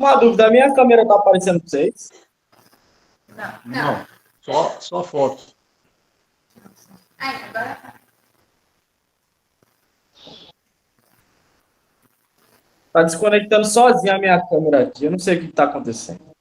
Uma dúvida, a minha câmera tá aparecendo para vocês? Não. Só foto. Agora tá. Tá desconectando sozinha a minha câmera aqui. Eu não sei o que está acontecendo.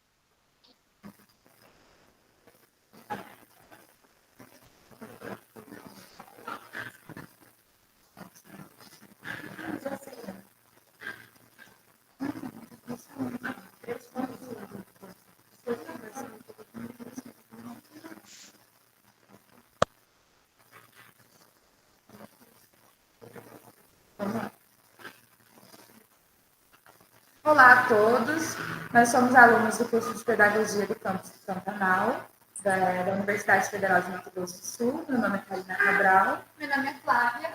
Olá a todos, nós somos alunos do curso de Pedagogia do campus de Pantanal, da Universidade Federal de Mato Grosso do Sul. Meu nome é Karina Cabral. Meu nome é Flávia.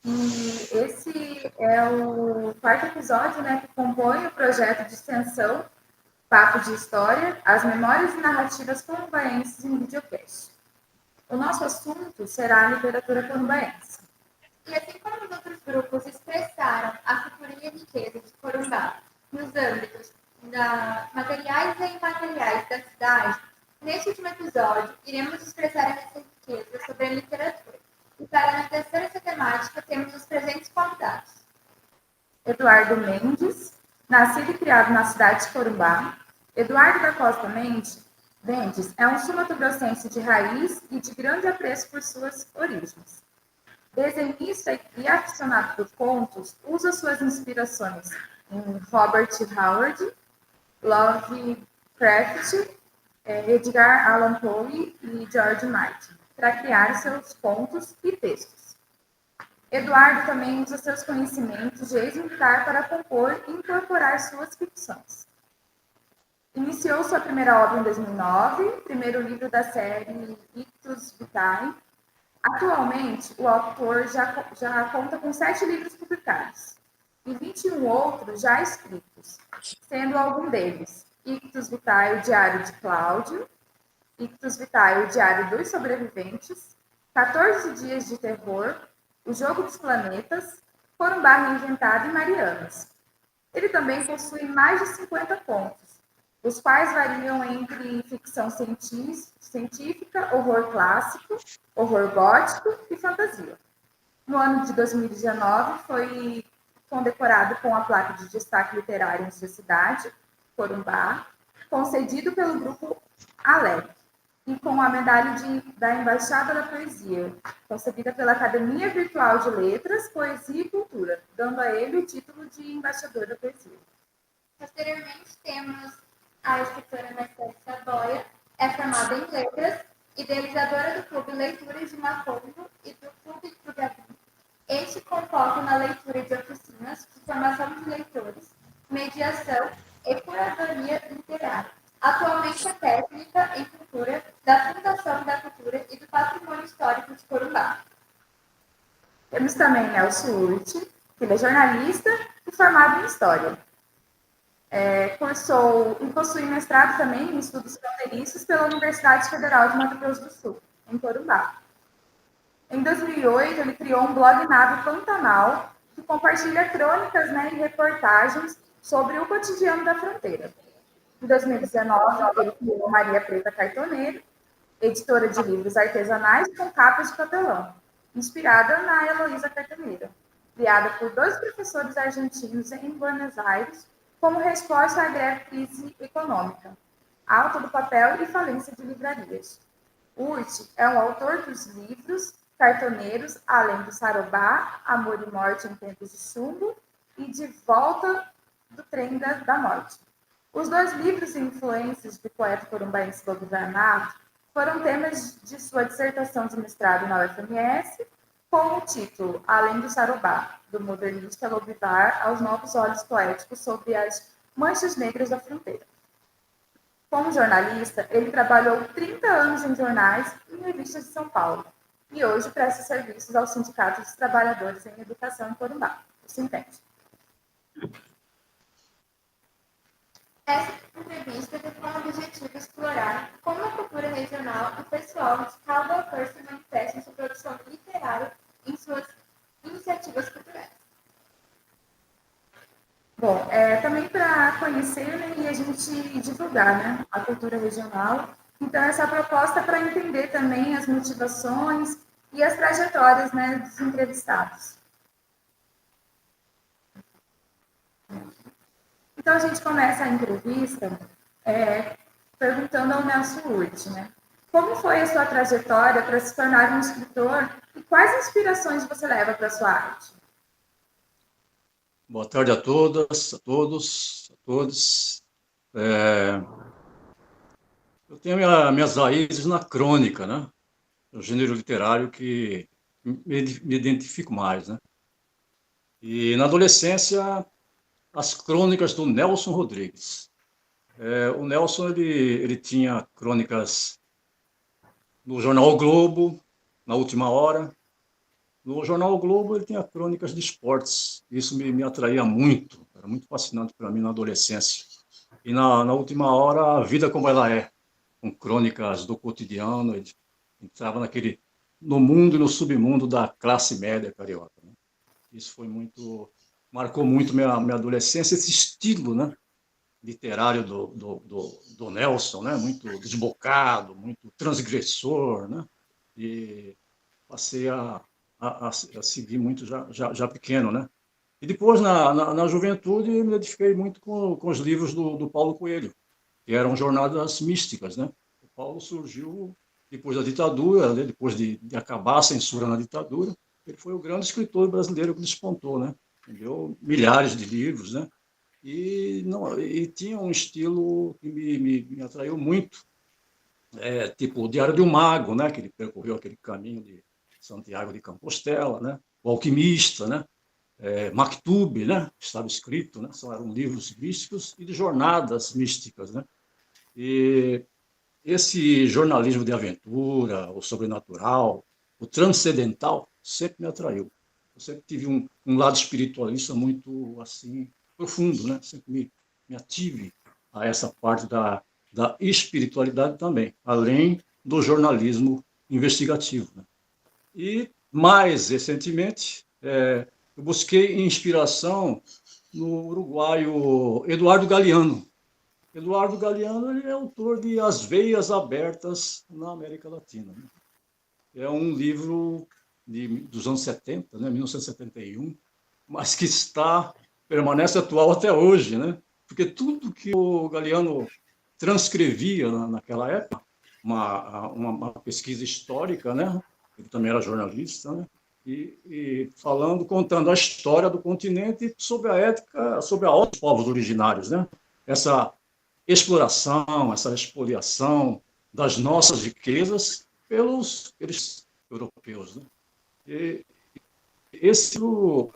E esse é o quarto episódio, que compõe o projeto de extensão Papo de História, as memórias e narrativas corumbaenses em videocast. O nosso assunto será a literatura corumbaense. E assim como os outros grupos expressaram a cultura e a riqueza de Corumbá nos âmbitos materiais e imateriais da cidade, neste último episódio, iremos expressar essa riqueza sobre a literatura. E para enriquecer essa temática, temos os presentes convidados. Eduardo Mendes, nascido e criado na cidade de Corumbá. Eduardo da Costa Mendes é um sul-mato-grossense de raiz e de grande apreço por suas origens. Desenhista e aficionado por contos, usa suas inspirações em Robert Howard, Lovecraft, Edgar Allan Poe e George Martin para criar seus contos e textos. Eduardo também usa seus conhecimentos de ex-militar para compor e incorporar suas ficções. Iniciou sua primeira obra em 2009, primeiro livro da série Ictus Vitae. Atualmente, o autor já conta com 7 livros publicados e 21 outros já escritos, sendo algum deles Ictus Vitae, o Diário de Cláudio, Ictus Vitae, o Diário dos Sobreviventes, 14 Dias de Terror, O Jogo dos Planetas, Corumbá Reinventado e Marianas. Ele também possui mais de 50 contos, os quais variam entre ficção científica, horror clássico, horror gótico e fantasia. No ano de 2019, foi condecorado com a placa de destaque literário em sua cidade, Corumbá, concedido pelo grupo Alec, e com a medalha da Embaixada da Poesia, concedida pela Academia Virtual de Letras, Poesia e Cultura, dando a ele o título de Embaixador da Poesia. Posteriormente, temos a escritora Mercedes Saboia, é formada em Letras, idealizadora do Clube Leituras de Macondo e do Clube do Gabi. Este com foco na leitura de oficinas, de formação de leitores, mediação e curadoria literária. Atualmente é técnica em cultura da Fundação da Cultura e do Patrimônio Histórico de Corumbá. Temos também Nelson Urt, que ele é jornalista e formado em História. Cursou e possui mestrado também em estudos fronteiriços pela Universidade Federal de Mato Grosso do Sul, em Corumbá. Em 2008, ele criou um blog nave Pantanal, que compartilha crônicas e reportagens sobre o cotidiano da fronteira. Em 2019, ele criou Maria Preta Cartoneiro, editora de livros artesanais com capas de papelão, inspirada na Heloísa Cartoneira, criada por 2 professores argentinos em Buenos Aires, como resposta à greve crise econômica, alta do papel e falência de livrarias. Urt é um autor dos livros Cartoneiros, Além do Sarobá, Amor e Morte em Tempos de Chumbo e De Volta do Trem da Morte. Os 2 livros e influências do poeta corumbaense Lobo Vanato foram temas de sua dissertação de mestrado na UFMS, com o título Além do Sarobá, do modernista Lobivar aos novos olhos poéticos sobre as manchas negras da fronteira. Como jornalista, ele trabalhou 30 anos em jornais e em revistas de São Paulo, e hoje presta serviços ao Sindicato dos Trabalhadores em Educação em Corumbá, o Sintente. Essa entrevista tem como objetivo explorar como a cultura regional e pessoal de cada autor se manifesta em sua produção literária e em suas iniciativas culturais. Bom, também para conhecer, né, e a gente divulgar, né, a cultura regional. Então, essa proposta é para entender também as motivações e as trajetórias, né, dos entrevistados. Então, a gente começa a entrevista perguntando ao Nelson Urte, né? Como foi a sua trajetória para se tornar um escritor e quais inspirações você leva para a sua arte? Boa tarde a todas, a todos, a todos. Eu tenho minhas raízes na crônica, né? O gênero literário que me identifico mais, né? E na adolescência, as crônicas do Nelson Rodrigues. O Nelson ele tinha crônicas no jornal O Globo, na Última Hora. No jornal O Globo ele tinha crônicas de esportes. Isso me atraía muito, era muito fascinante para mim na adolescência. E na Última Hora, A Vida Como Ela É, com crônicas do cotidiano, ele entrava no mundo e no submundo da classe média carioca, né? Isso marcou muito minha adolescência, esse estilo, né, literário do Nelson, né, muito desbocado, muito transgressor, né, e passei a seguir muito já pequeno, né. E depois, na juventude, me identifiquei muito com os livros do Paulo Coelho, que eram jornadas místicas, né. O Paulo surgiu depois da ditadura, né, depois de acabar a censura na ditadura. Ele foi o grande escritor brasileiro que despontou, né. Deu milhares de livros, né. E tinha um estilo que me atraiu muito, tipo o Diário de um Mago, né, que ele percorreu aquele caminho de Santiago de Compostela, né, o Alquimista, né, Maktub, né, estava escrito, né, eram livros místicos e de jornadas místicas, né, e esse jornalismo de aventura, o sobrenatural, o transcendental, sempre me atraiu. Eu sempre tive um lado espiritualista muito assim profundo, né? Sempre me ative a essa parte da espiritualidade também, além do jornalismo investigativo, né? E mais recentemente, eu busquei inspiração no uruguaio Eduardo Galeano. Eduardo Galeano ele é autor de As Veias Abertas na América Latina, né? É um livro dos anos 70, né, 1971, mas que permanece atual até hoje, né? Porque tudo que o Galeano transcrevia naquela época, uma pesquisa histórica, né? Ele também era jornalista, né? E contando a história do continente sobre a ética, sobre a ordem dos povos originários, né? Essa exploração, essa expoliação das nossas riquezas pelos europeus, né? E esse do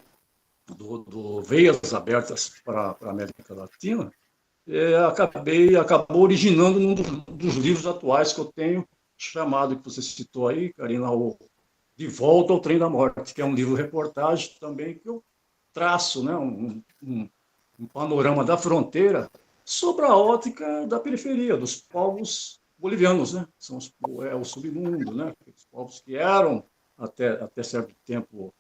Veias Abertas para a América Latina acabou originando um dos livros atuais que eu tenho, chamado, que você citou aí, Karina, De Volta ao Trem da Morte, que é um livro-reportagem também que eu traço, né, um panorama da fronteira sobre a ótica da periferia, dos povos bolivianos, né? São o submundo, né? Os povos que eram, até certo tempo,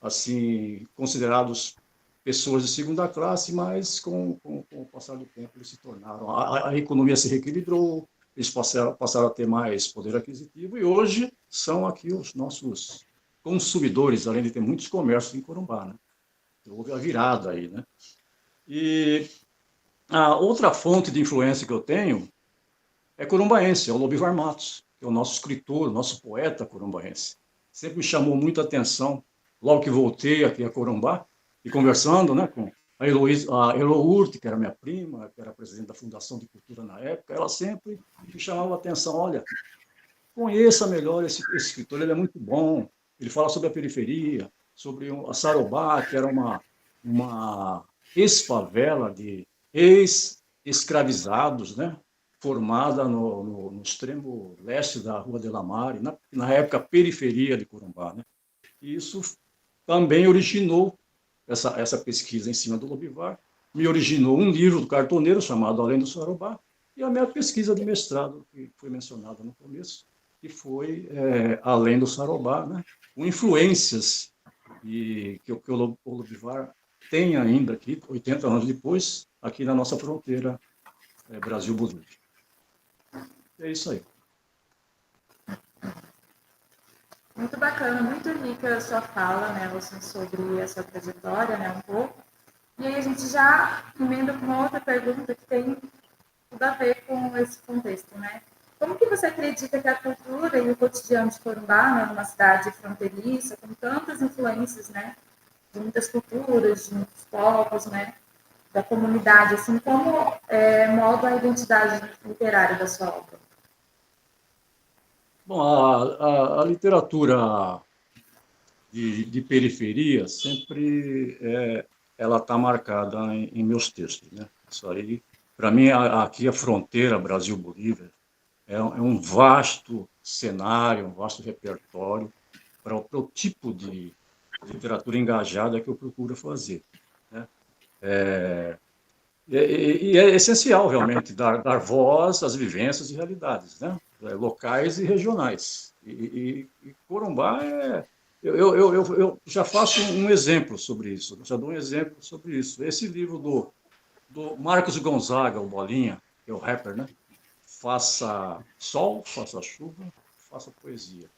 assim, considerados pessoas de segunda classe, mas com o passar do tempo eles se tornaram, a economia se reequilibrou, eles passaram a ter mais poder aquisitivo e hoje são aqui os nossos consumidores, além de ter muitos comércios em Corumbá, né? Houve a virada aí, né? E a outra fonte de influência que eu tenho é corumbaense, é o Lobivar Matos, que é o nosso escritor, o nosso poeta corumbaense. Sempre me chamou muita atenção, logo que voltei aqui a Corumbá, e conversando, né, com a Elo Urte, que era minha prima, que era presidente da Fundação de Cultura na época, ela sempre me chamava a atenção, olha, conheça melhor esse escritor, ele é muito bom, ele fala sobre a periferia, sobre a Sarobá, que era uma ex-favela de ex-escravizados, né? Formada no extremo leste da Rua de la Mare, na época periferia de Corumbá, né? E isso também originou essa pesquisa em cima do Lobivar, me originou um livro do cartoneiro chamado Além do Sarobá, e a minha pesquisa de mestrado, que foi mencionada no começo, que foi Além do Sarobá, né? Com influências que o Lobivar tem ainda aqui, 80 anos depois, aqui na nossa fronteira, Brasil-Bolívia. É isso aí. Muito bacana, muito rica a sua fala, né, Wilson, sobre a sua trajetória, né, um pouco. E aí a gente já emenda com uma outra pergunta que tem tudo a ver com esse contexto, né? Como que você acredita que a cultura e o cotidiano de Corumbá, né, numa cidade fronteiriça, com tantas influências, né, de muitas culturas, de muitos povos, né, da comunidade, assim, como molda a identidade literária da sua obra? Bom, a literatura de periferia sempre ela está marcada em meus textos, né? Isso aí, para mim, aqui a fronteira Brasil-Bolívia é um vasto cenário, um vasto repertório para o tipo de literatura engajada que eu procuro fazer, né? E é essencial, realmente, dar voz às vivências e realidades, né? Locais e regionais. E Corumbá eu já faço um exemplo sobre isso, já dou um exemplo sobre isso. Esse livro do Marcos Gonzaga, o Bolinha, que é o rapper, né? Faça sol, faça chuva, faça poesia.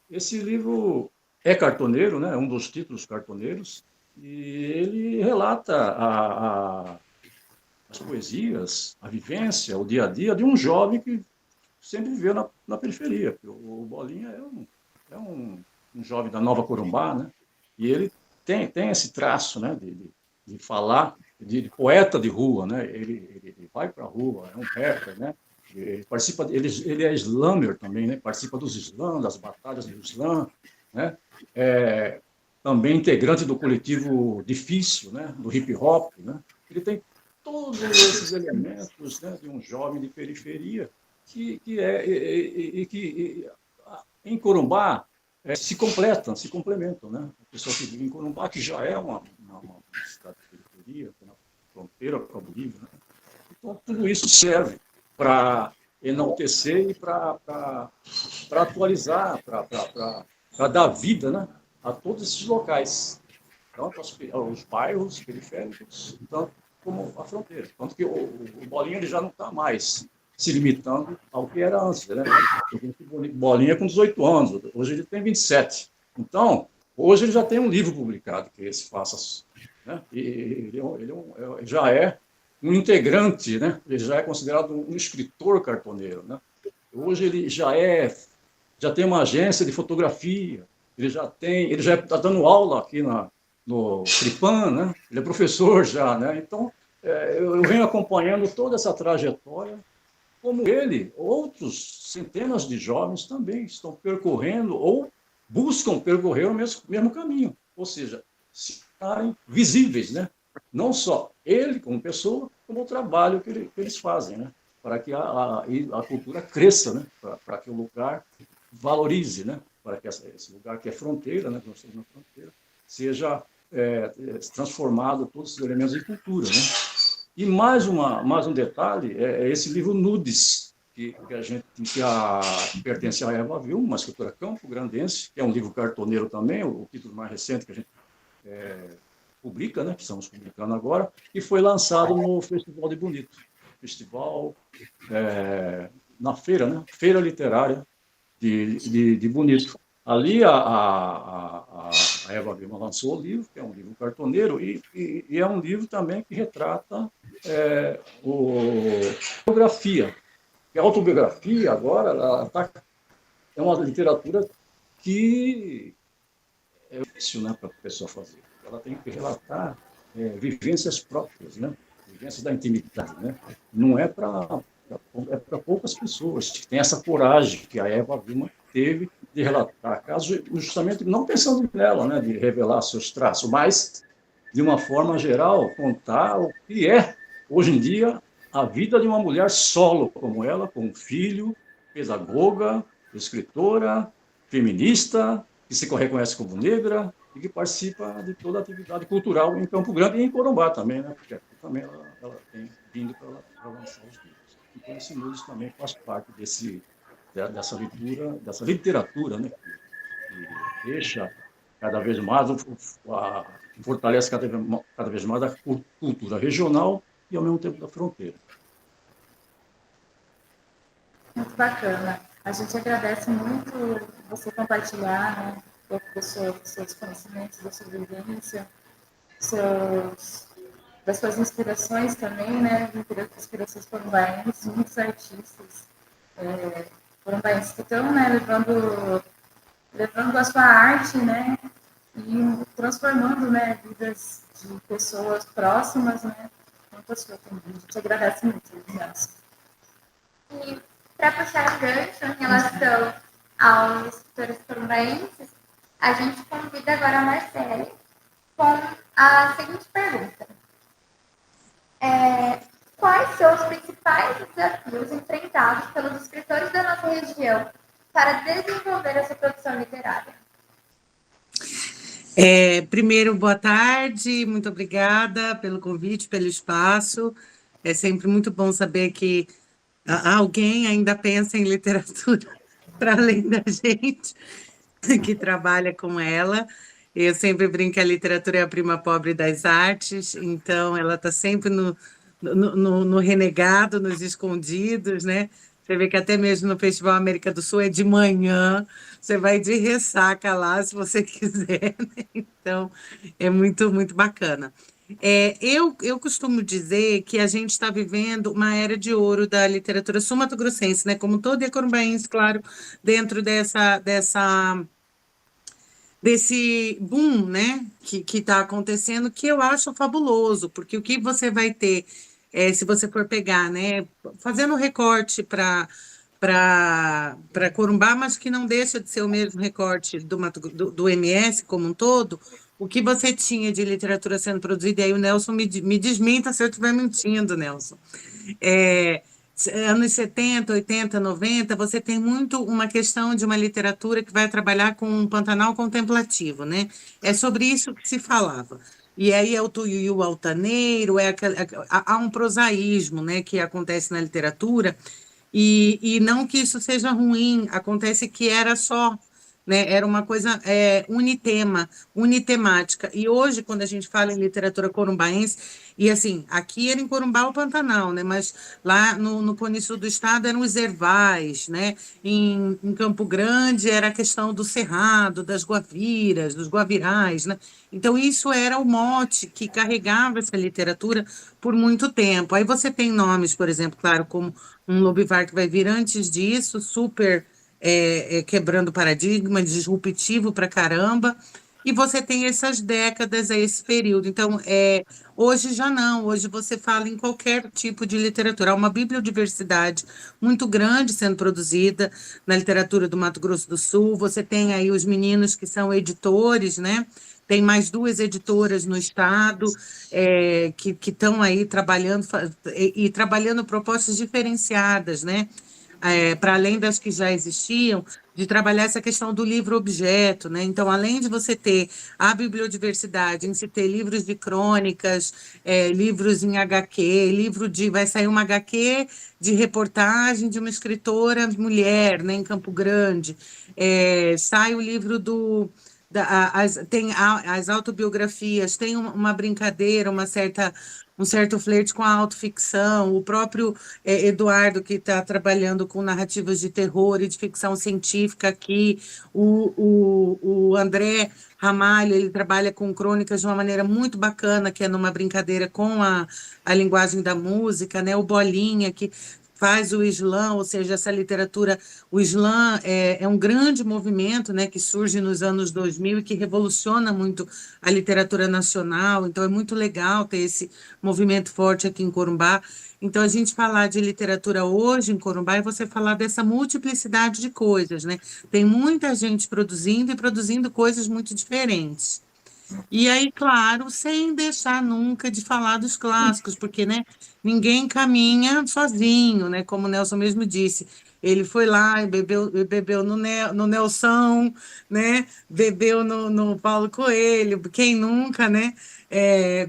Esse livro é cartoneiro, né? É um dos títulos cartoneiros, e ele relata as poesias, a vivência, o dia a dia de um jovem que sempre viveu na periferia. O Bolinha é um jovem da Nova Corumbá, né? E ele tem esse traço, né, de falar, de poeta de rua, né? Ele vai para a rua, é um rapper, né? Ele participa, ele é slammer também, né? Participa dos slams, das batalhas do slam, né? É, também integrante do coletivo Difícil, né? Do hip hop, né? Ele tem todos esses elementos, né, de um jovem de periferia que em Corumbá se completam, se complementam, né? A pessoa que vive em Corumbá, que já é uma cidade de periferia, na fronteira com a Bolívia, né? Então, tudo isso serve para enaltecer e para atualizar, para dar vida, né, a todos esses locais, tanto aos bairros periféricos, tanto como a fronteira. Tanto que o Bolinha ele já não está mais se limitando ao que era antes, né? O Bolinha com 18 anos, hoje ele tem 27. Então, hoje ele já tem um livro publicado, que é esse Faça, né? E ele já é um integrante, né? Ele já é considerado um escritor cartoneiro, né? Hoje ele já tem uma agência de fotografia, ele já está dando aula aqui no Fripan, né? Ele é professor já, né? Então, eu venho acompanhando toda essa trajetória, como ele, outros centenas de jovens também estão percorrendo ou buscam percorrer o mesmo caminho, ou seja, se estarem visíveis, né? Não só ele como pessoa, como o trabalho que eles fazem, né? Para que a cultura cresça, né? Para que o lugar valorize, né? Para que esse lugar que é fronteira, né? Que nós estamos na fronteira, seja transformado todos esses elementos em cultura, né? E mais um detalhe é esse livro Nudes, que pertence à Eva Vilma, uma escritora campo-grandense, que é um livro cartoneiro também, o título mais recente que a gente publica, né, que estamos publicando agora, e foi lançado no Festival de Bonito, festival na feira, né, Feira Literária de Bonito. Ali a Eva Vilma lançou o livro, que é um livro cartoneiro, e é um livro também que retrata a biografia. E a autobiografia, agora, é uma literatura que é difícil, né, para a pessoa fazer. Ela tem que relatar vivências próprias, né? Vivências da intimidade. Né? Não é para poucas pessoas que têm essa coragem que a Eva Vilma teve de relatar casos, justamente não pensando nela, né, de revelar seus traços, mas, de uma forma geral, contar o que é, hoje em dia, a vida de uma mulher solo como ela, com um filho, pedagoga, escritora, feminista, que se reconhece como negra e que participa de toda a atividade cultural em Campo Grande e em Corumbá também, né? Porque aqui também ela tem vindo para lançar os livros. Então, esse Nudes também faz parte dessa literatura, né? Que deixa cada vez mais, fortalece cada vez mais a cultura regional e, ao mesmo tempo, da fronteira. Muito bacana. A gente agradece muito você compartilhar, né, um pouco dos seus conhecimentos, da sua vivência, das suas inspirações também, né, inspirações porumbaenses, muitos artistas porumbaenses que estão, né, levando a sua arte, né, e transformando, né, vidas de pessoas próximas, né, muito a sua também. A gente agradece muito, Nelson. E para puxar o gancho em relação aos escritores porumbaenses, a gente convida agora a Marcele com a seguinte pergunta. Quais são os principais desafios enfrentados pelos escritores da nossa região para desenvolver essa produção literária? Primeiro, boa tarde, muito obrigada pelo convite, pelo espaço. É sempre muito bom saber que alguém ainda pensa em literatura para além da gente que trabalha com ela. Eu sempre brinco que a literatura é a prima pobre das artes, então ela está sempre no renegado, nos escondidos, né? Você vê que até mesmo no Festival América do Sul é de manhã, você vai de ressaca lá, se você quiser, né? Então, é muito, muito bacana. Eu costumo dizer que a gente está vivendo uma era de ouro da literatura sul-mato-grossense, né? Como todo corumbaense, claro, dentro desse boom, né, que está acontecendo, que eu acho fabuloso, porque o que você vai ter, se você for pegar, né, fazendo um recorte para Corumbá, mas que não deixa de ser o mesmo recorte do MS como um todo, o que você tinha de literatura sendo produzida, e aí o Nelson me desminta se eu estiver mentindo, Nelson. É, Anos 70, 80, 90, você tem muito uma questão de uma literatura que vai trabalhar com um Pantanal contemplativo, né? É sobre isso que se falava. E aí é o tuiuiu altaneiro, há um prosaísmo, né, que acontece na literatura, e não que isso seja ruim, acontece que era só, né, era uma coisa unitema, unitemática. E hoje, quando a gente fala em literatura corumbaense, e assim, aqui era em Corumbá o Pantanal, né, mas lá no Cone Sul do Estado eram os ervais, né, em Campo Grande era a questão do cerrado, das guaviras, dos guavirais, né, então isso era o mote que carregava essa literatura por muito tempo. Aí você tem nomes, por exemplo, claro, como um Lobivar que vai vir antes disso, super quebrando paradigma, disruptivo para caramba, e você tem essas décadas, esse período. Então, hoje já não, hoje você fala em qualquer tipo de literatura. Há uma bibliodiversidade muito grande sendo produzida na literatura do Mato Grosso do Sul, você tem aí os meninos que são editores, né? Tem mais duas editoras no estado que estão aí trabalhando e trabalhando propostas diferenciadas, né? Para além das que já existiam, de trabalhar essa questão do livro-objeto, né? Então, além de você ter a bibliodiversidade, em se ter livros de crônicas, livros em HQ, vai sair uma HQ de reportagem de uma escritora mulher, né, em Campo Grande, sai o livro tem as autobiografias, tem uma brincadeira, um certo flerte com a autoficção, o próprio Eduardo, que está trabalhando com narrativas de terror e de ficção científica aqui, o André Ramalho, ele trabalha com crônicas de uma maneira muito bacana, que é numa brincadeira com a linguagem da música, né? O Bolinha, que faz o slam, ou seja, essa literatura, o slam é um grande movimento, né, que surge nos anos 2000 e que revoluciona muito a literatura nacional, então é muito legal ter esse movimento forte aqui em Corumbá. Então, a gente falar de literatura hoje em Corumbá é você falar dessa multiplicidade de coisas, né? Tem muita gente produzindo e produzindo coisas muito diferentes. E aí, claro, sem deixar nunca de falar dos clássicos, porque, né, ninguém caminha sozinho, né, como o Nelson mesmo disse. Ele foi lá e bebeu no Nelson, né, bebeu no Paulo Coelho, quem nunca, né,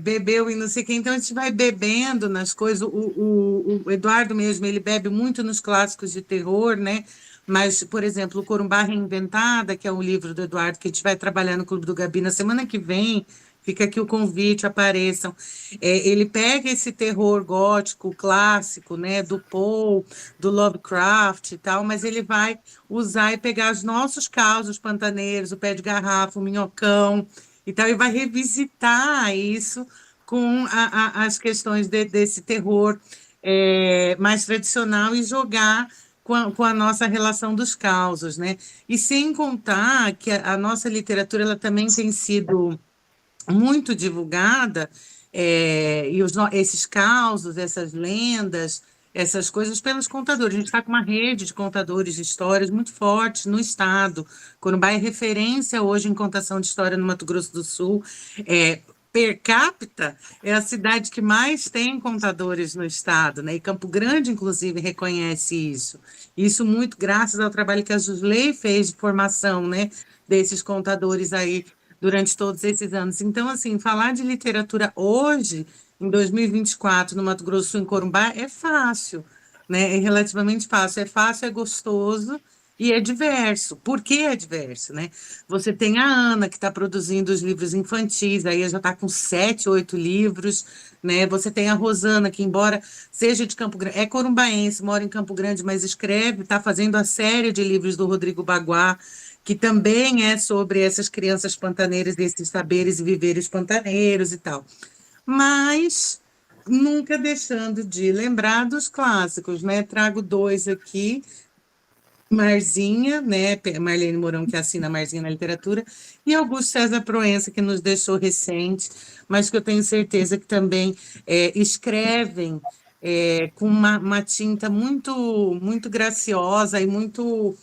bebeu e não sei quem. Então, a gente vai bebendo nas coisas. O Eduardo mesmo, ele bebe muito nos clássicos de terror, né, Mas, por exemplo, o Corumbá Reinventada, que é um livro do Eduardo, que a gente vai trabalhar no Clube do Gabi na semana que vem, fica aqui o convite, apareçam. Ele pega esse terror gótico clássico, né, do Poe, do Lovecraft e tal, mas ele vai usar e pegar os nossos causos pantaneiros, o pé de garrafa, o minhocão e tal, e vai revisitar isso com as questões desse terror mais tradicional e jogar com a nossa relação dos causos, né? E sem contar que a nossa literatura ela também tem sido muito divulgada, e esses causos, essas lendas, essas coisas pelos contadores. A gente está com uma rede de contadores de histórias muito forte no estado. Corumbá é referência hoje em contação de história no Mato Grosso do Sul. Per capita, é a cidade que mais tem contadores no estado, né? E Campo Grande, inclusive, reconhece isso. Isso muito graças ao trabalho que a Jusley fez de formação, né, desses contadores aí durante todos esses anos. Então, assim, falar de literatura hoje, em 2024, no Mato Grosso do Sul, em Corumbá, é fácil, né? É relativamente fácil. É fácil, é gostoso e é diverso. Por que é diverso, né? Você tem a Ana, que está produzindo os livros infantis, aí já está com 7, 8 livros, né? Você tem a Rosana, que embora seja de Campo Grande, é corumbaense, mora em Campo Grande, mas escreve, está fazendo a série de livros do Rodrigo Baguá, que também é sobre essas crianças pantaneiras, desses saberes e viveres pantaneiros e tal. Mas nunca deixando de lembrar dos clássicos, né? Trago 2 aqui, Marzinha, né? Marlene Mourão, que assina Marzinha na literatura, e Augusto César Proença, que nos deixou recente, mas que eu tenho certeza que também escrevem com uma tinta muito graciosa e muito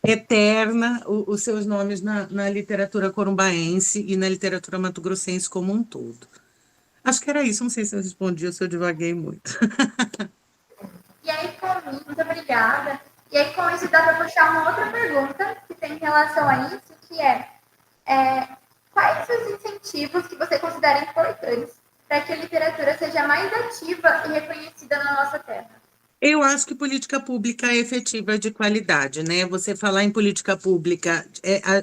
eterna os seus nomes na literatura corumbaense e na literatura mato-grossense como um todo. Acho que era isso, não sei se eu respondi ou se eu divaguei muito. E aí, muito obrigada. E aí, com isso, dá para puxar uma outra pergunta que tem em relação a isso, que quais os incentivos que você considera importantes para que a literatura seja mais ativa e reconhecida na nossa terra? Eu acho que política pública é efetiva de qualidade, né? Você falar em política pública,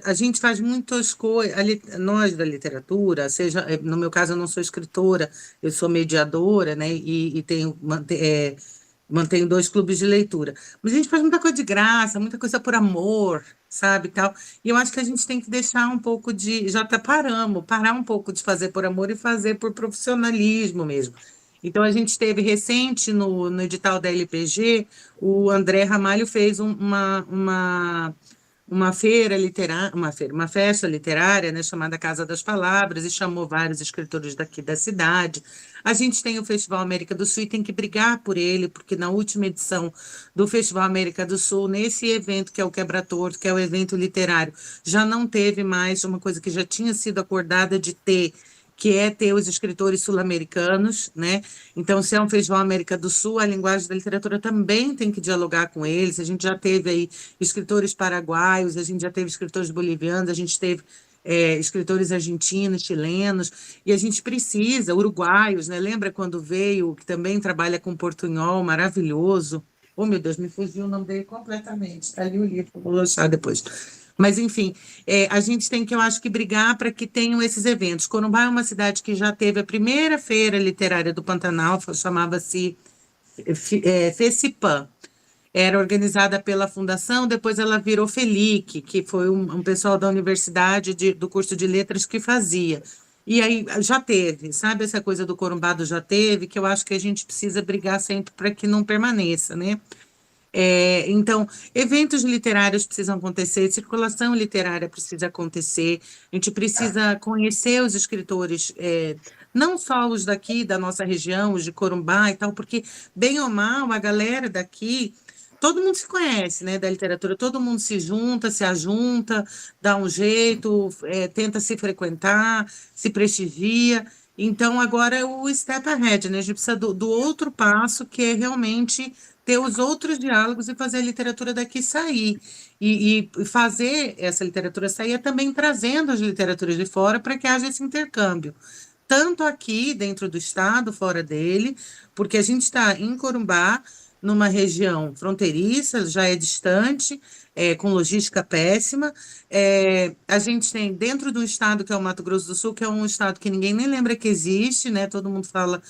a gente faz muitas coisas, nós da literatura, seja, no meu caso, eu não sou escritora, eu sou mediadora, né? E mantenho 2 clubes de leitura. Mas a gente faz muita coisa de graça, muita coisa por amor, sabe, tal. E eu acho que a gente tem que deixar um pouco já até parar um pouco de fazer por amor e fazer por profissionalismo mesmo. Então, a gente teve recente no edital da LPG, o André Ramalho fez uma feira literária, uma festa literária, né, chamada Casa das Palavras, e chamou vários escritores daqui da cidade. A gente tem o Festival América do Sul e tem que brigar por ele, porque na última edição do Festival América do Sul, nesse evento que é o Quebra-Torto, que é o evento literário, já não teve mais uma coisa que já tinha sido acordada de ter, que é ter os escritores sul-americanos, né? Então, se é um Festival América do Sul, a linguagem da literatura também tem que dialogar com eles. A gente já teve aí escritores paraguaios, a gente já teve escritores bolivianos, a gente teve escritores argentinos, chilenos, e a gente precisa, uruguaios, né? Lembra quando veio, que também trabalha com portunhol, maravilhoso. Oh, meu Deus, me fugiu o nome dele completamente. Está ali o livro, vou lançar depois. Mas, enfim, a gente tem que, eu acho que, brigar para que tenham esses eventos. Corumbá é uma cidade que já teve a primeira feira literária do Pantanal, chamava-se FECIPAM. Era organizada pela Fundação, depois ela virou FELIC, que foi um pessoal da universidade, do curso de letras que fazia. E aí já teve, sabe essa coisa do Corumbado já teve, que eu acho que a gente precisa brigar sempre para que não permaneça, né? Então, eventos literários precisam acontecer, circulação literária precisa acontecer, a gente precisa conhecer os escritores, não só os daqui da nossa região, os de Corumbá e tal, porque, bem ou mal, a galera daqui, todo mundo se conhece, né, da literatura, todo mundo se junta, se ajunta, dá um jeito, tenta se frequentar, se prestigia. Então, agora é o step ahead, né? A gente precisa do outro passo, que é realmente ter os outros diálogos e fazer a literatura daqui sair. E fazer essa literatura sair é também trazendo as literaturas de fora para que haja esse intercâmbio. Tanto aqui, dentro do estado, fora dele, porque a gente está em Corumbá, numa região fronteiriça, já é distante, com logística péssima. A gente tem dentro do estado que é o Mato Grosso do Sul, que é um estado que ninguém nem lembra que existe, né? Todo mundo fala,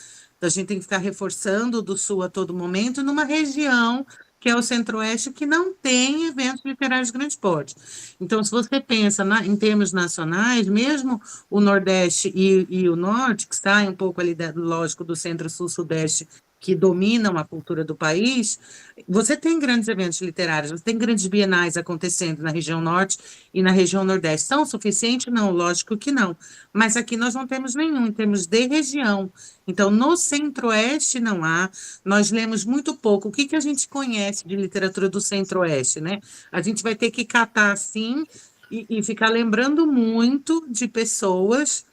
a gente tem que ficar reforçando do Sul a todo momento, numa região que é o Centro-Oeste, que não tem eventos literários de grande porte. Então, se você pensa em termos nacionais, mesmo o Nordeste e o Norte, que saem um pouco ali, lógico, do Centro-Sul, Sudeste, que dominam a cultura do país, você tem grandes eventos literários, você tem grandes bienais acontecendo na região Norte e na região Nordeste. São suficientes? Não, lógico que não. Mas aqui nós não temos nenhum, em termos de região. Então, no Centro-Oeste não há, nós lemos muito pouco. O que a gente conhece de literatura do Centro-Oeste, né? A gente vai ter que catar, assim, e ficar lembrando muito de pessoas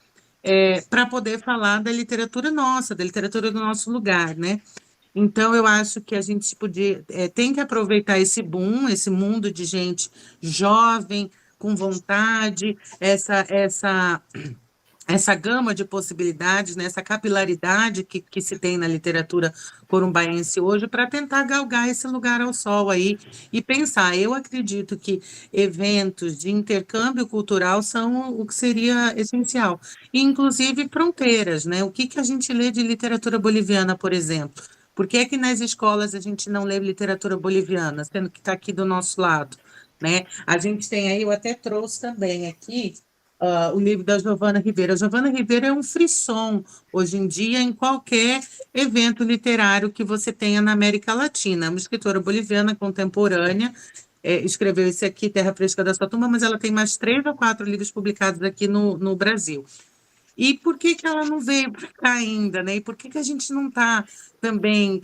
para poder falar da literatura nossa, da literatura do nosso lugar, né? Então, eu acho que a gente tem que aproveitar esse boom, esse mundo de gente jovem, com vontade, essa gama de possibilidades, né, essa capilaridade que se tem na literatura corumbaense hoje, para tentar galgar esse lugar ao sol aí e pensar. Eu acredito que eventos de intercâmbio cultural são o que seria essencial, e, inclusive fronteiras, né? O que a gente lê de literatura boliviana, por exemplo? Por que é que nas escolas a gente não lê literatura boliviana, sendo que está aqui do nosso lado, né? A gente tem aí, eu até trouxe também aqui, o livro da Giovana Ribeiro. A Giovana Ribeiro é um frisson, hoje em dia, em qualquer evento literário que você tenha na América Latina. É uma escritora boliviana contemporânea, escreveu esse aqui, Terra Fresca da Sua Tumba, mas ela tem mais 3 ou 4 livros publicados aqui no Brasil. E por que ela não veio para cá ainda, né? E por que a gente não está também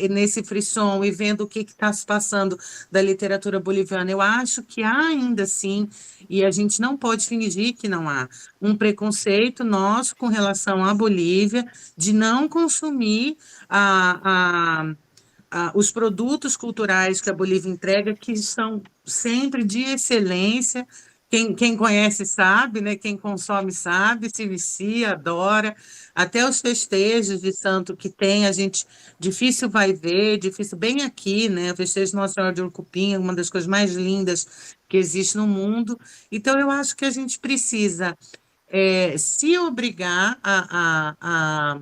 nesse frisson e vendo o que está se passando da literatura boliviana? Eu acho que há ainda sim, e a gente não pode fingir que não há, um preconceito nosso com relação à Bolívia de não consumir os produtos culturais que a Bolívia entrega, que são sempre de excelência. Quem conhece sabe, né? Quem consome sabe, se vicia, adora. Até os festejos de santo que tem, a gente difícil vai ver, difícil bem aqui, né? O festejo de Nossa Senhora de Urcupim é uma das coisas mais lindas que existe no mundo. Então, eu acho que a gente precisa se obrigar a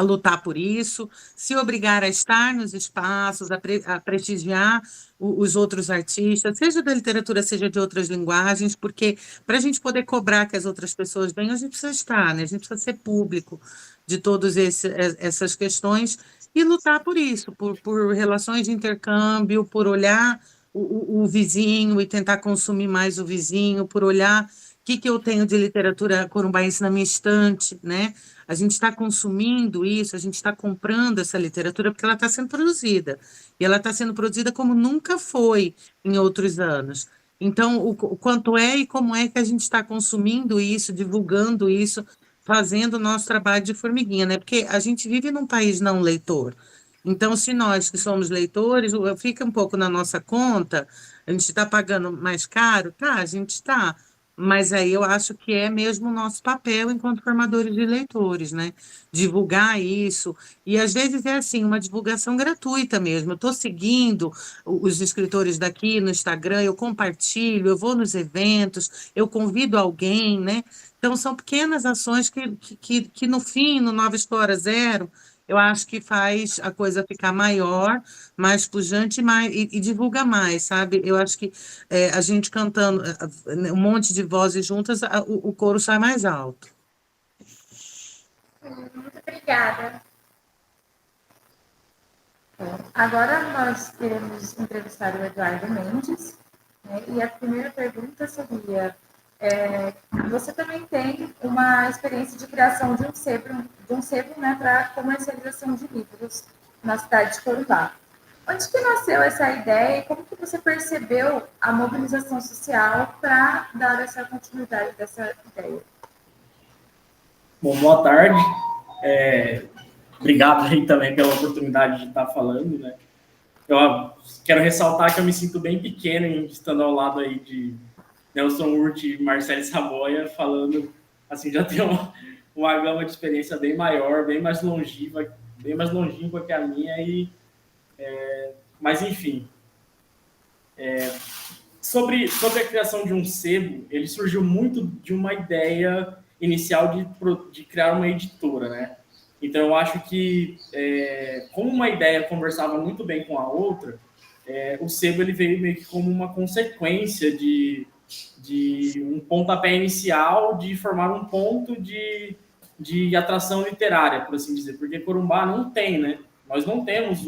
lutar por isso, se obrigar a estar nos espaços, a prestigiar os outros artistas, seja da literatura, seja de outras linguagens, porque para a gente poder cobrar que as outras pessoas venham, a gente precisa estar, né? A gente precisa ser público de todas essas questões e lutar por isso, por relações de intercâmbio, por olhar o vizinho e tentar consumir mais o vizinho, por olhar o que eu tenho de literatura corumbaense na minha estante, né? A gente está consumindo isso, a gente está comprando essa literatura porque ela está sendo produzida. E ela está sendo produzida como nunca foi em outros anos. Então, o quanto é e como é que a gente está consumindo isso, divulgando isso, fazendo o nosso trabalho de formiguinha, né? Porque a gente vive num país não leitor. Então, se nós que somos leitores, fica um pouco na nossa conta, a gente está pagando mais caro, tá? A gente está. Mas aí eu acho que é mesmo o nosso papel enquanto formadores de leitores, né? Divulgar isso. E às vezes é assim, uma divulgação gratuita mesmo. Eu estou seguindo os escritores daqui no Instagram, eu compartilho, eu vou nos eventos, eu convido alguém, né? Então, são pequenas ações que no fim, no Nova História Zero, eu acho que faz a coisa ficar maior, mais pujante e divulga mais, sabe? Eu acho que a gente cantando um monte de vozes juntas, o coro sai mais alto. Muito obrigada. Agora nós queremos entrevistar o Eduardo Mendes, né? E a primeira pergunta seria: você também tem uma experiência de criação de um sebo, né, para comercialização de livros na cidade de Corumbá. Onde que nasceu essa ideia e como que você percebeu a mobilização social para dar essa continuidade dessa ideia? Bom, boa tarde. Obrigado aí também pela oportunidade de estar falando, né? Eu quero ressaltar que eu me sinto bem pequeno estando ao lado aí de Nelson Hurt e Marcelo Saboia falando, assim, já tem uma gama de experiência bem maior, bem mais longínqua que a minha, mas enfim. Sobre a criação de um sebo, ele surgiu muito de uma ideia inicial de criar uma editora, né? Então, eu acho que, como uma ideia conversava muito bem com a outra, o sebo ele veio meio que como uma consequência de um pontapé inicial de formar um ponto de atração literária, por assim dizer, porque Corumbá não tem, né? Nós não temos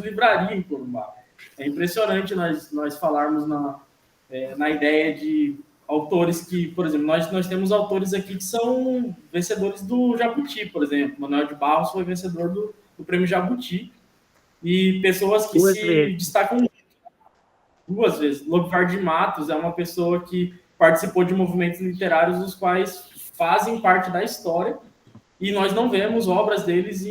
livraria em Corumbá. É impressionante nós falarmos na ideia de autores que, por exemplo, nós temos autores aqui que são vencedores do Jabuti, por exemplo. Manuel de Barros foi vencedor do Prêmio Jabuti. E pessoas que destacam duas vezes. Lovivar de Matos é uma pessoa que participou de movimentos literários os quais fazem parte da história e nós não vemos obras deles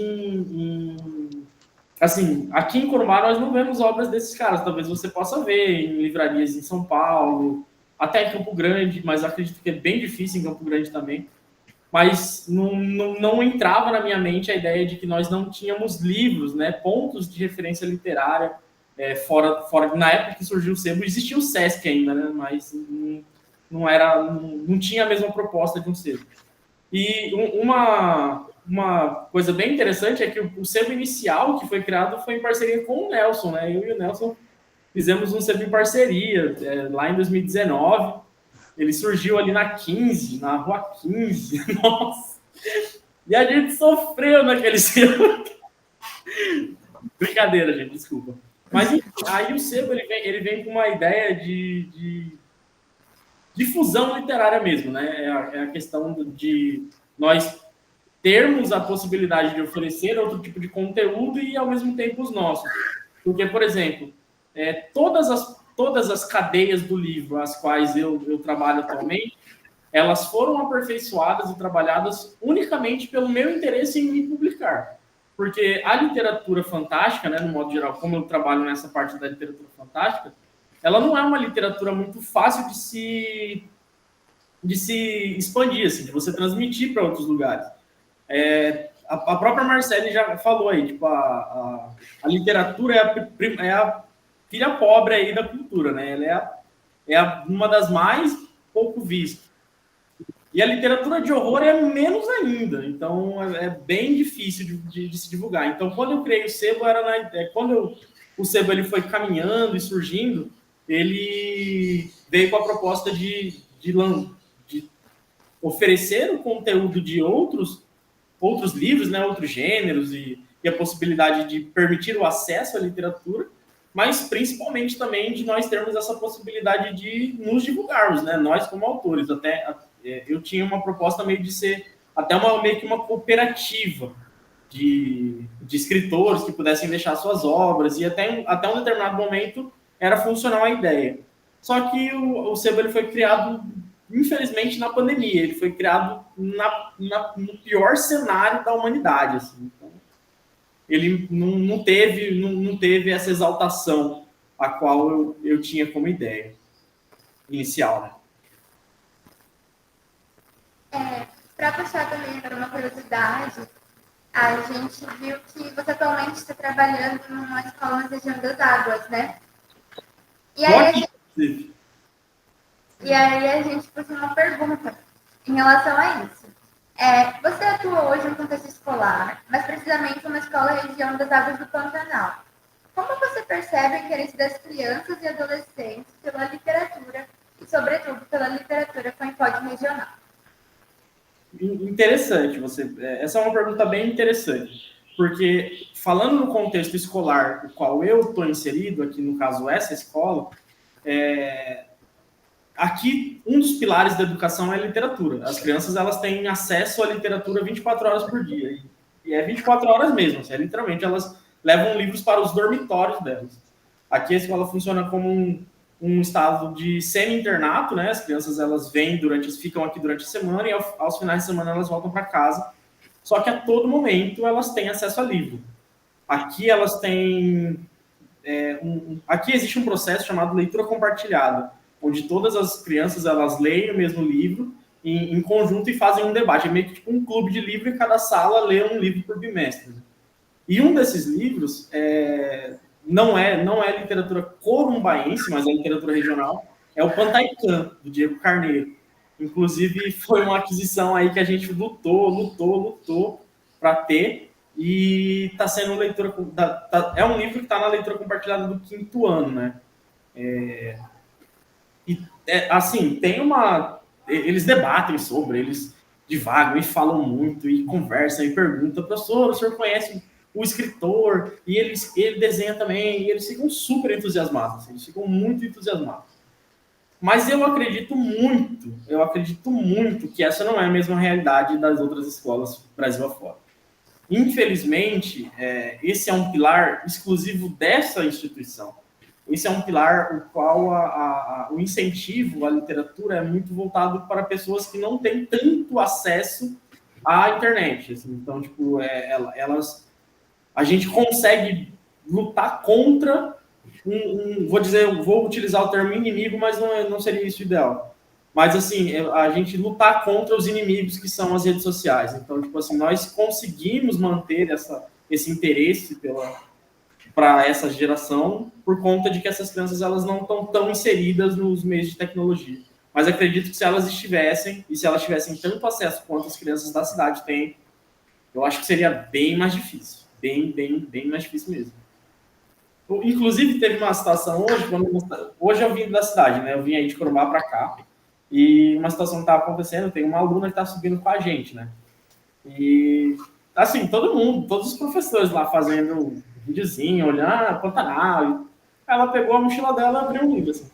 assim, aqui em Corumbá nós não vemos obras desses caras. Talvez você possa ver em livrarias em São Paulo, até em Campo Grande, mas acredito que é bem difícil em Campo Grande também. Mas não entrava na minha mente a ideia de que nós não tínhamos livros, né, pontos de referência literária fora. Na época que surgiu o sebo, existia o Sesc ainda, né, mas não tinha a mesma proposta de um sebo. E uma coisa bem interessante é que o sebo inicial que foi criado foi em parceria com o Nelson, né? Eu e o Nelson fizemos um sebo em parceria lá em 2019. Ele surgiu ali na Rua 15. Nossa! E a gente sofreu naquele sebo. Brincadeira, gente, desculpa. Mas aí o sebo ele vem com uma ideia de difusão literária mesmo, né? É a questão de nós termos a possibilidade de oferecer outro tipo de conteúdo e, ao mesmo tempo, os nossos. Porque, por exemplo, todas as cadeias do livro, as quais eu trabalho atualmente, elas foram aperfeiçoadas e trabalhadas unicamente pelo meu interesse em me publicar. Porque a literatura fantástica, né, no modo geral, como eu trabalho nessa parte da literatura fantástica, ela não é uma literatura muito fácil de se expandir, assim, de você transmitir para outros lugares. A própria Marcele já falou aí, tipo, a literatura é a filha pobre aí da cultura, né? Ela é uma das mais pouco vistas. E a literatura de horror é menos ainda, então é bem difícil de se divulgar. Então, quando eu criei o sebo, o sebo ele foi caminhando e surgindo, ele veio com a proposta de oferecer o conteúdo de outros livros, né, outros gêneros e a possibilidade de permitir o acesso à literatura, mas principalmente também de nós termos essa possibilidade de nos divulgarmos, né, nós como autores. Eu tinha uma proposta meio de ser até meio que uma cooperativa de escritores que pudessem deixar suas obras, e até um determinado momento era funcional a ideia. Só que o sebo ele foi criado, infelizmente, na pandemia. Ele foi criado no pior cenário da humanidade. Assim. Então, ele não teve essa exaltação a qual eu tinha como ideia inicial. Né? Para puxar também para uma curiosidade, a gente viu que você atualmente está trabalhando numa escola na região das Águas, né? E aí a gente fez uma pergunta em relação a isso. Você atua hoje no contexto escolar, mas precisamente numa escola região das Águas do Pantanal. Como você percebe o interesse das crianças e adolescentes pela literatura e, sobretudo, pela literatura com enfoque regional? Interessante. Essa é uma pergunta bem interessante, porque falando no contexto escolar, o qual eu estou inserido, aqui no caso essa escola, aqui um dos pilares da educação é a literatura. As crianças elas têm acesso à literatura 24 horas por dia, e é 24 horas mesmo, assim, literalmente elas levam livros para os dormitórios delas. Aqui a escola funciona como um estado de semi-internato, né? As crianças elas ficam aqui durante a semana e aos finais de semana elas voltam para casa. Só que a todo momento elas têm acesso a livro. Aqui elas têm aqui existe um processo chamado leitura compartilhada, onde todas as crianças elas leem o mesmo livro em conjunto e fazem um debate. É meio que tipo um clube de livro e cada sala lê um livro por bimestre. E um desses livros não é literatura corumbaense, mas é literatura regional, é o Pantaican, do Diego Carneiro. Inclusive, foi uma aquisição aí que a gente lutou para ter, e está sendo leitura... é um livro que está na leitura compartilhada do 5º ano, né? Assim, tem uma... Eles debatem sobre, eles divagam e falam muito, e conversam, e perguntam, professor, o senhor conhece o escritor? E ele desenha também, e eles ficam super entusiasmados, eles ficam muito entusiasmados. Mas eu acredito muito que essa não é a mesma realidade das outras escolas Brasil afora. Infelizmente, esse é um pilar exclusivo dessa instituição. Esse é um pilar o qual o incentivo à literatura é muito voltado para pessoas que não têm tanto acesso à internet. Assim. Então, tipo, a gente consegue lutar contra vou utilizar o termo inimigo, mas não seria isso o ideal. Mas, assim, a gente lutar contra os inimigos que são as redes sociais. Então, tipo assim, nós conseguimos manter esse interesse para essa geração por conta de que essas crianças elas não estão tão inseridas nos meios de tecnologia. Mas acredito que se elas estivessem, e se elas tivessem tanto acesso quanto as crianças da cidade têm, eu acho que seria bem mais difícil. Bem mais difícil mesmo. Inclusive, teve uma situação hoje eu vim da cidade, né? Eu vim aí de Corumbá para cá, e uma situação que estava acontecendo, tem uma aluna que está subindo com a gente, né? E, assim, todos os professores lá fazendo um videozinho, olhando, Pantanal. Ela pegou a mochila dela e abriu um livro, assim.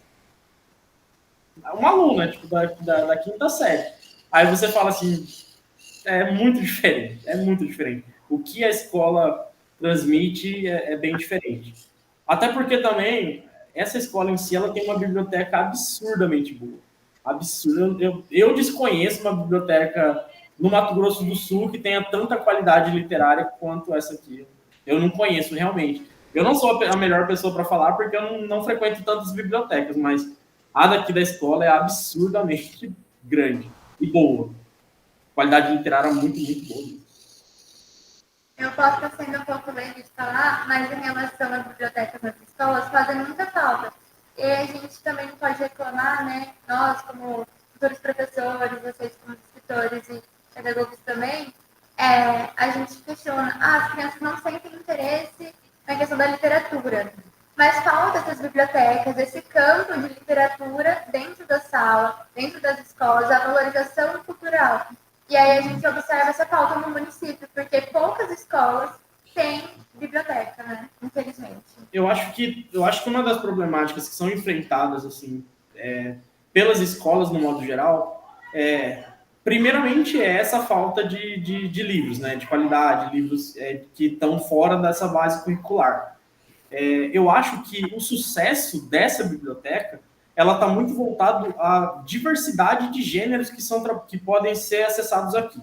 Uma aluna, tipo, da 5ª série. Aí você fala assim, é muito diferente. O que a escola transmite é bem diferente. Até porque também, essa escola em si, ela tem uma biblioteca absurdamente boa. Absurda. Eu desconheço uma biblioteca no Mato Grosso do Sul que tenha tanta qualidade literária quanto essa aqui. Eu não conheço realmente. Eu não sou a melhor pessoa para falar porque eu não frequento tantas bibliotecas, mas a daqui da escola é absurdamente grande e boa. Qualidade literária muito boa. Eu posso estar sendo um pouco leiga de falar, mas em relação às bibliotecas nas escolas, fazem muita falta. E a gente também não pode reclamar, né? Nós, como futuros professores, vocês como escritores e pedagogos também, a gente questiona, as crianças não sentem interesse na questão da literatura. Mas falta essas bibliotecas, esse campo de literatura dentro da sala, dentro das escolas, a valorização cultural. E aí a gente observa essa falta no município, porque poucas escolas têm biblioteca, né? Infelizmente. Eu acho que uma das problemáticas que são enfrentadas assim, pelas escolas, no modo geral, primeiramente é essa falta de livros, né? De qualidade, livros que estão fora dessa base curricular. Eu acho que o sucesso dessa biblioteca ela está muito voltado à diversidade de gêneros que podem ser acessados aqui.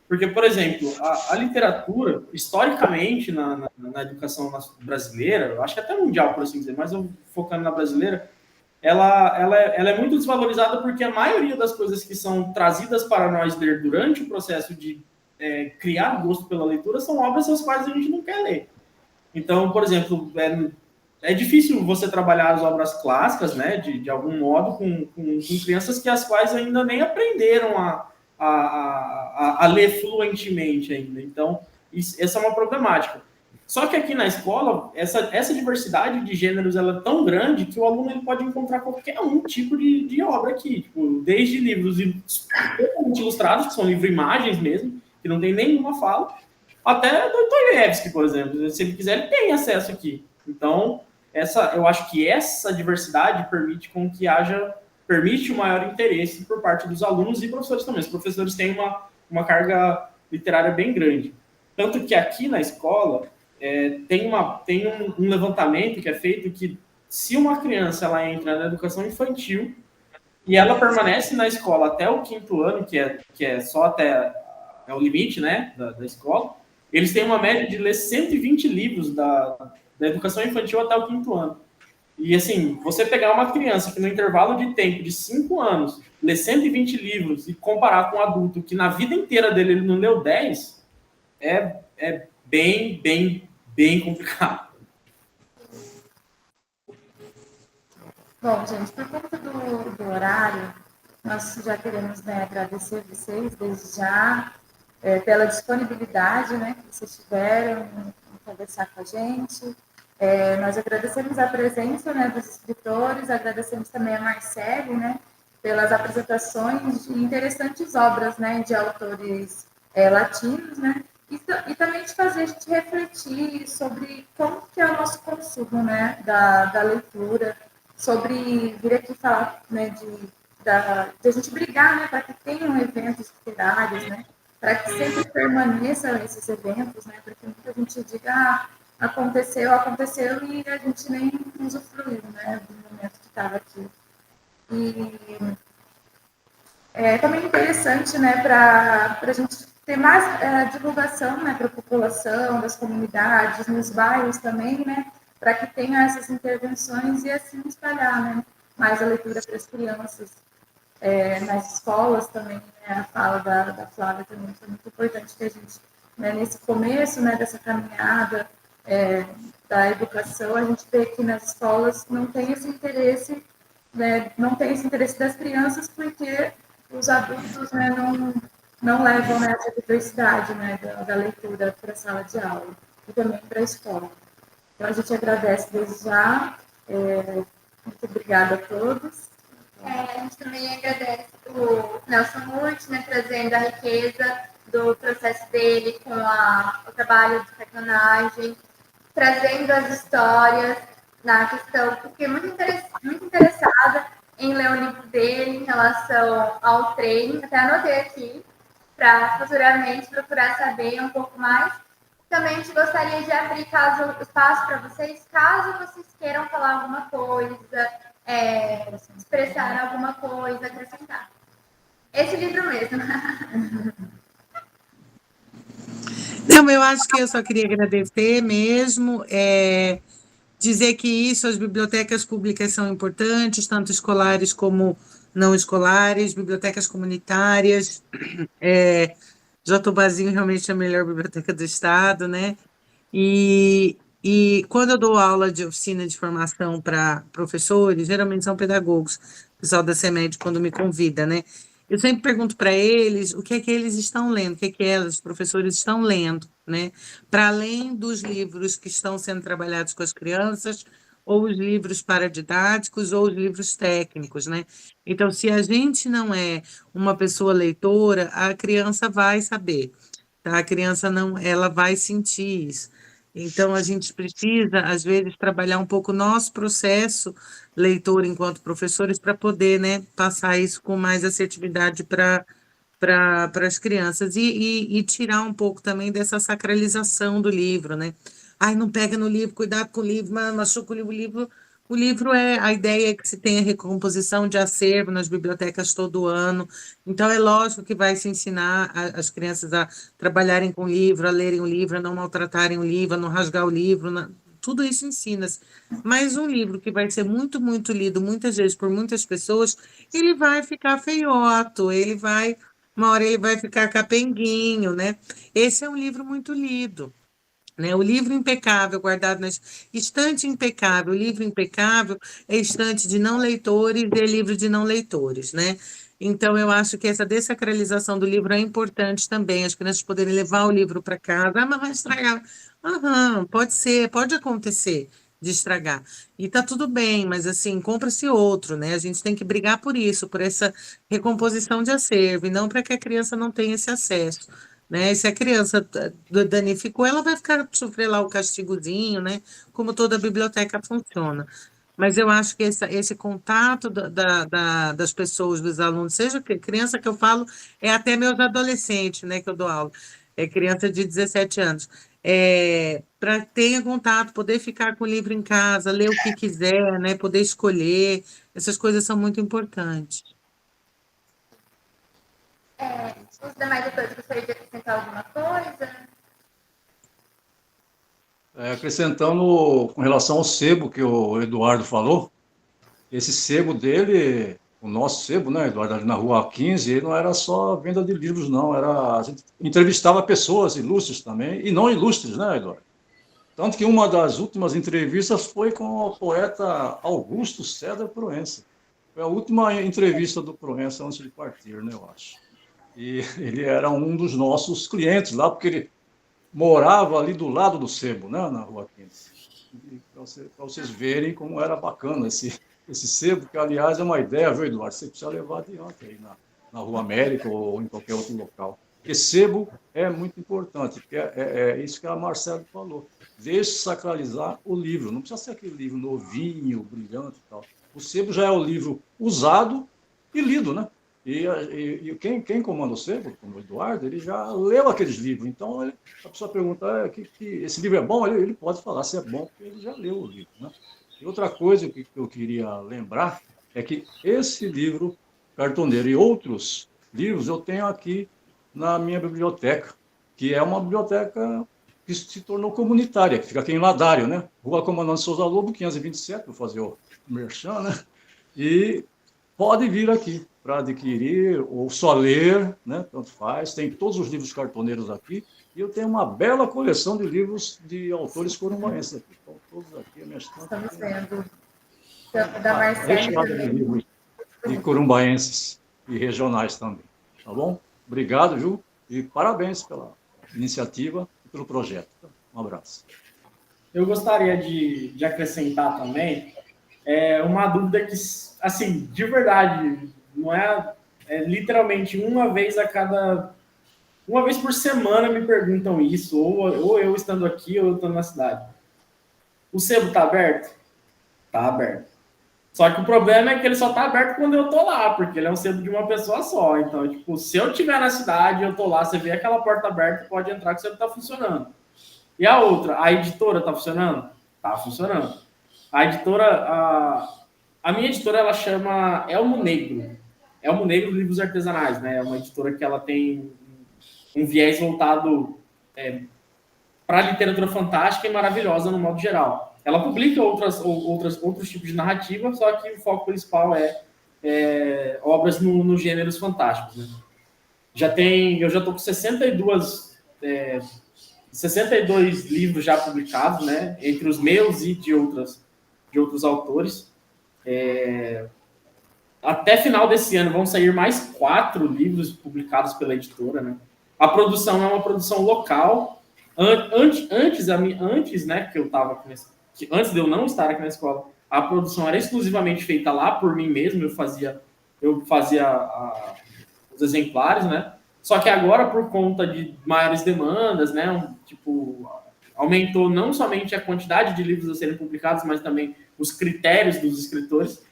Porque, por exemplo, a literatura, historicamente, na educação brasileira, eu acho que até mundial, por assim dizer, mas eu focando na brasileira, ela é muito desvalorizada porque a maioria das coisas que são trazidas para nós ler durante o processo de criar gosto pela leitura são obras as quais a gente não quer ler. Então, por exemplo, é difícil você trabalhar as obras clássicas, né, de algum modo, com crianças que as quais ainda nem aprenderam a ler fluentemente ainda. Então, essa é uma problemática. Só que aqui na escola, essa diversidade de gêneros ela é tão grande que o aluno ele pode encontrar qualquer tipo de obra aqui, tipo, desde livros ilustrados, que são livro-imagens mesmo, que não tem nenhuma fala, até Dostoiévski, por exemplo. Se ele quiser, ele tem acesso aqui. Então, eu acho que essa diversidade permite o maior interesse por parte dos alunos e professores também. Os professores têm uma carga literária bem grande. Tanto que aqui na escola tem um levantamento que é feito que se uma criança ela entra na educação infantil e ela permanece na escola até o 5º ano, que é só até o limite, né, da escola, eles têm uma média de ler 120 livros da educação infantil até o 5º ano. E, assim, você pegar uma criança que no intervalo de tempo de 5 anos lê 120 livros e comparar com um adulto que na vida inteira dele ele não leu 10, é bem complicado. Bom, gente, por conta do horário, nós já queremos, né, agradecer vocês desde já pela disponibilidade, né, que vocês tiveram em conversar com a gente. Nós agradecemos a presença, né, dos escritores, agradecemos também a Marcele, né, pelas apresentações de interessantes obras, né, de autores latinos, né, e também de fazer a gente refletir sobre como que é o nosso consumo, né, da leitura, sobre vir aqui falar, né, de a gente brigar, né, para que tenham eventos literários, né, para que sempre permaneçam esses eventos, né, para que muita gente diga, aconteceu, e a gente nem usufruiu, né, do momento que estava aqui. E também interessante, né, para a gente ter mais divulgação, né, para a população, das comunidades, nos bairros também, né, para que tenha essas intervenções e assim espalhar, né, mais a leitura para as crianças. Nas escolas também, né, a fala da Flávia também foi muito importante que a gente, né, nesse começo, né, dessa caminhada da educação, a gente vê que nas escolas não tem esse interesse, né, não tem esse interesse das crianças porque os adultos, né, não levam, né, essa diversidade, né, da leitura para a sala de aula e também para a escola. Então, a gente agradece desde já. Muito obrigada a todos. A gente também agradece o Nelson Murti, né, trazendo a riqueza do processo dele com o trabalho de personagem, trazendo as histórias na questão, porque muito interessada em ler o livro dele em relação ao trem, até anotei aqui, para futuramente procurar saber um pouco mais. Também a gente gostaria de abrir espaço para vocês, caso vocês queiram falar alguma coisa, expressar alguma coisa, acrescentar. Esse livro mesmo. Não, eu acho que eu só queria agradecer mesmo, dizer que isso, as bibliotecas públicas são importantes, tanto escolares como não escolares, bibliotecas comunitárias, Jatobazinho realmente é a melhor biblioteca do estado, né? E quando eu dou aula de oficina de formação para professores, geralmente são pedagogos, o pessoal da CEMED, quando me convida, né? Eu sempre pergunto para eles o que é que eles estão lendo, o que é que elas, os professores, estão lendo, né? Para além dos livros que estão sendo trabalhados com as crianças, ou os livros paradidáticos, ou os livros técnicos, né? Então, se a gente não é uma pessoa leitora, a criança vai saber, tá? A criança não, ela vai sentir isso. Então, a gente precisa, às vezes, trabalhar um pouco o nosso processo leitor enquanto professores para poder, né, passar isso com mais assertividade para as crianças e tirar um pouco também dessa sacralização do livro, né? Ai, não pega no livro, cuidado com o livro, machuca o livro. O livro a ideia é que se tenha recomposição de acervo nas bibliotecas todo ano. Então, é lógico que vai se ensinar as crianças a trabalharem com o livro, a lerem o livro, a não maltratarem o livro, a não rasgar o livro, tudo isso ensina-se. Mas um livro que vai ser muito, muito lido, muitas vezes por muitas pessoas, ele vai ficar feioto, uma hora ele vai ficar capenguinho, né? Esse é um livro muito lido. Né? O livro impecável, guardado na estante impecável, o livro impecável é estante de não leitores e é livro de não leitores, né? Então, eu acho que essa desacralização do livro é importante também, as crianças poderem levar o livro para casa. Ah, mas vai estragar. Aham, pode ser, pode acontecer de estragar. E tá tudo bem, mas assim, compra-se outro, né? A gente tem que brigar por isso, por essa recomposição de acervo, e não para que a criança não tenha esse acesso, né? E se a criança danificou, ela vai ficar sofrer lá o castigozinho, né? Como toda biblioteca funciona. Mas eu acho que esse contato das pessoas, dos alunos, seja criança que eu falo, é até meus adolescentes, né, que eu dou aula, é criança de 17 anos, para ter contato, poder ficar com o livro em casa, ler o que quiser, né, poder escolher, essas coisas são muito importantes. Os demais autores gostariam de acrescentar alguma coisa? Acrescentando com relação ao sebo que o Eduardo falou, esse sebo dele, o nosso sebo, né, Eduardo, ali na Rua 15, ele não era só venda de livros, não, a gente entrevistava pessoas ilustres também, e não ilustres, né, Eduardo? Tanto que uma das últimas entrevistas foi com o poeta Augusto César Proença. Foi a última entrevista do Proença antes de partir, né, eu acho. E ele era um dos nossos clientes lá, porque ele morava ali do lado do sebo, né, na Rua 15. Para vocês verem como era bacana esse sebo, que, aliás, é uma ideia, viu, Eduardo? Você precisa levar adiante aí na Rua América ou em qualquer outro local. Porque sebo é muito importante, porque é isso que a Marcela falou. Deixe sacralizar o livro, não precisa ser aquele livro novinho, brilhante e tal. O sebo já é o livro usado e lido, né? E quem comanda o sebo, como o Eduardo, ele já leu aqueles livros. Então, a pessoa pergunta, que esse livro é bom? Ele pode falar se é bom, porque ele já leu o livro, né? E outra coisa que eu queria lembrar é que esse livro, Cartoneiro, e outros livros eu tenho aqui na minha biblioteca, que é uma biblioteca que se tornou comunitária, que fica aqui em Ladário, né? Rua Comandante Souza Lobo, 527, vou fazer o merchan, né? E pode vir aqui para adquirir ou só ler, né? Tanto faz. Tem todos os livros cartoneiros aqui. E eu tenho uma bela coleção de livros de autores corumbaenses aqui. Estão todos aqui, a minha estante. Estamos vendo da Marcele Recheada de também. livros de corumbaenses e regionais também. Tá bom? Obrigado, Ju. E parabéns pela iniciativa e pelo projeto. Um abraço. Eu gostaria de acrescentar também uma dúvida que, assim, de verdade, não é literalmente uma vez por semana me perguntam isso, ou eu estando aqui ou eu estando na cidade. O sebo está aberto? Está aberto. Só que o problema é que ele só está aberto quando eu tô lá, porque ele é um sebo de uma pessoa só. Então, tipo, se eu estiver na cidade e eu tô lá, você vê aquela porta aberta, pode entrar que o sebo está funcionando. E a outra, a editora está funcionando? Está funcionando. A editora, a minha editora, ela chama Elmo Negro. Elmo Negro Livros Artesanais, né? É uma editora que ela tem um viés voltado para a literatura fantástica e maravilhosa no modo geral. Ela publica outros tipos de narrativa, só que o foco principal é obras nos gêneros fantásticos, né? Eu já estou com 62 livros já publicados, né? Entre os meus e de outros autores. Até final desse ano vão sair mais 4 livros publicados pela editora, né? A produção é uma produção local. Antes, né, que eu estava antes de eu não estar aqui na escola, a produção era exclusivamente feita lá por mim mesmo. Eu fazia os exemplares, né? Só que agora, por conta de maiores demandas, né, aumentou não somente a quantidade de livros a serem publicados, mas também os critérios dos escritores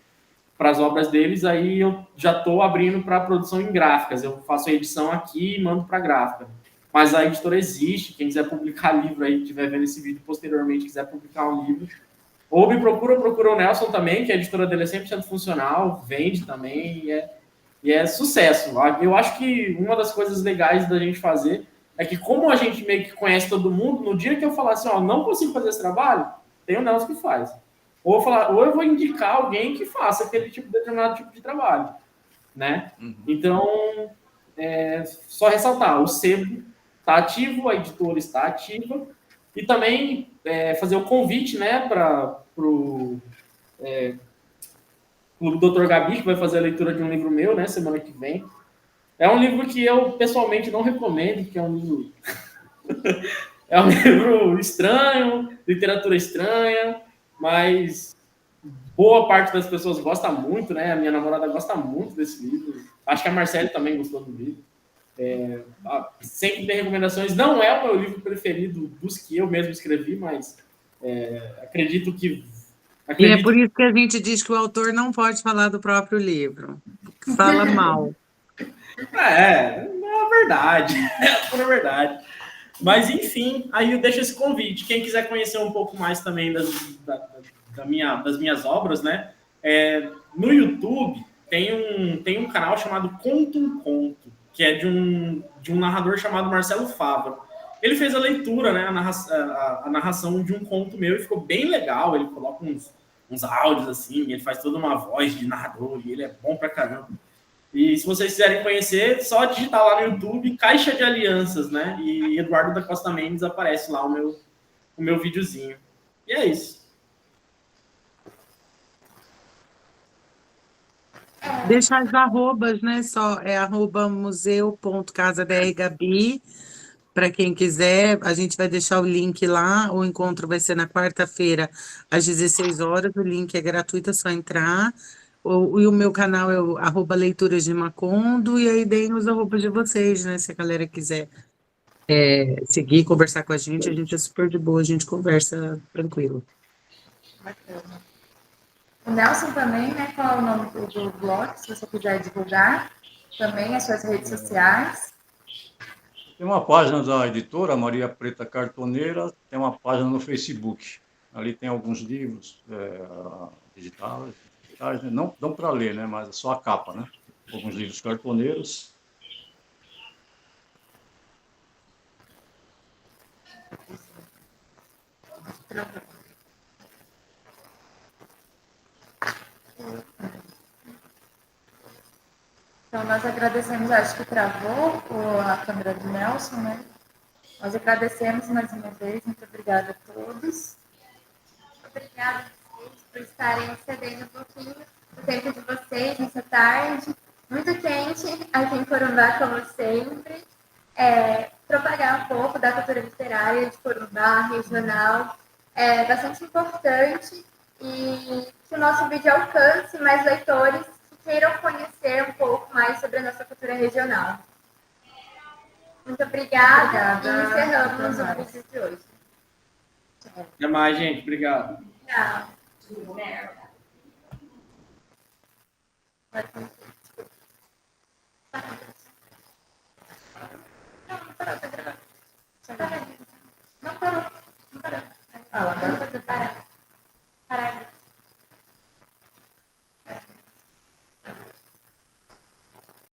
para as obras deles. Aí eu já estou abrindo para produção em gráficas. Eu faço a edição aqui e mando para a gráfica. Mas a editora existe. Quem quiser publicar livro aí, estiver vendo esse vídeo posteriormente, quiser publicar um livro, ou me procura o Nelson também, que a editora dele é 100% funcional, vende também, e é sucesso. Eu acho que uma das coisas legais da gente fazer é que, como a gente meio que conhece todo mundo, no dia que eu falar assim, não consigo fazer esse trabalho, tem o Nelson que faz. Ou eu vou indicar alguém que faça aquele determinado tipo de trabalho, né? Uhum. Então, só ressaltar, o sebo está ativo, a editora está ativa, e também fazer o convite, né, para o Dr. Gabi, que vai fazer a leitura de um livro meu, né, semana que vem. É um livro que eu, pessoalmente, não recomendo, porque é um livro... é um livro estranho, literatura estranha, mas boa parte das pessoas gosta muito, né? A minha namorada gosta muito desse livro. Acho que a Marcele também gostou do livro. Sempre tem recomendações. Não é o meu livro preferido dos que eu mesmo escrevi, mas acredito que... E é por isso que a gente diz que o autor não pode falar do próprio livro. Fala mal. Não é verdade. É pura verdade. Mas, enfim, aí eu deixo esse convite. Quem quiser conhecer um pouco mais também das minhas obras, né? No YouTube tem um canal chamado Conto um Conto, que é de um narrador chamado Marcelo Fávaro. Ele fez a leitura, né? A narração de um conto meu, e ficou bem legal. Ele coloca uns áudios assim, ele faz toda uma voz de narrador, e ele é bom pra caramba. E se vocês quiserem conhecer, só digitar lá no YouTube Caixa de Alianças, né? E Eduardo da Costa Mendes aparece lá o o meu videozinho. E é isso. Deixa as arrobas, né? Só é @museu.casabrgabi. Para quem quiser, a gente vai deixar o link lá. O encontro vai ser na quarta-feira, às 16 horas. O link é gratuito, é só entrar. E o meu canal é o @leituras de Macondo. E aí deem os arrobas de vocês, né? Se a galera quiser seguir, conversar com a gente é super de boa, a gente conversa tranquilo. Bacana. O Nelson também, né? Qual é o nome do blog, se você quiser divulgar? Também as suas redes sociais. Tem uma página da editora, Maria Preta Cartoneira, tem uma página no Facebook. Ali tem alguns livros digitais, né? Não para ler, né? Mas é só a capa, né? Alguns livros cartoneiros. Então, nós agradecemos, acho que travou a câmera do Nelson, né? Nós agradecemos mais uma vez, muito obrigada a todos. Obrigada a vocês por estarem cedendo um pouquinho do tempo de vocês nessa tarde. Muito quente aqui em Corumbá, como sempre. Propagar um pouco da cultura literária de Corumbá, regional, é bastante importante e que o nosso vídeo alcance mais leitores que queiram conhecer um pouco mais sobre a nossa cultura regional. Muito obrigada e encerramos o vídeo de hoje. Até mais, gente. Obrigado. Tchau. Vai,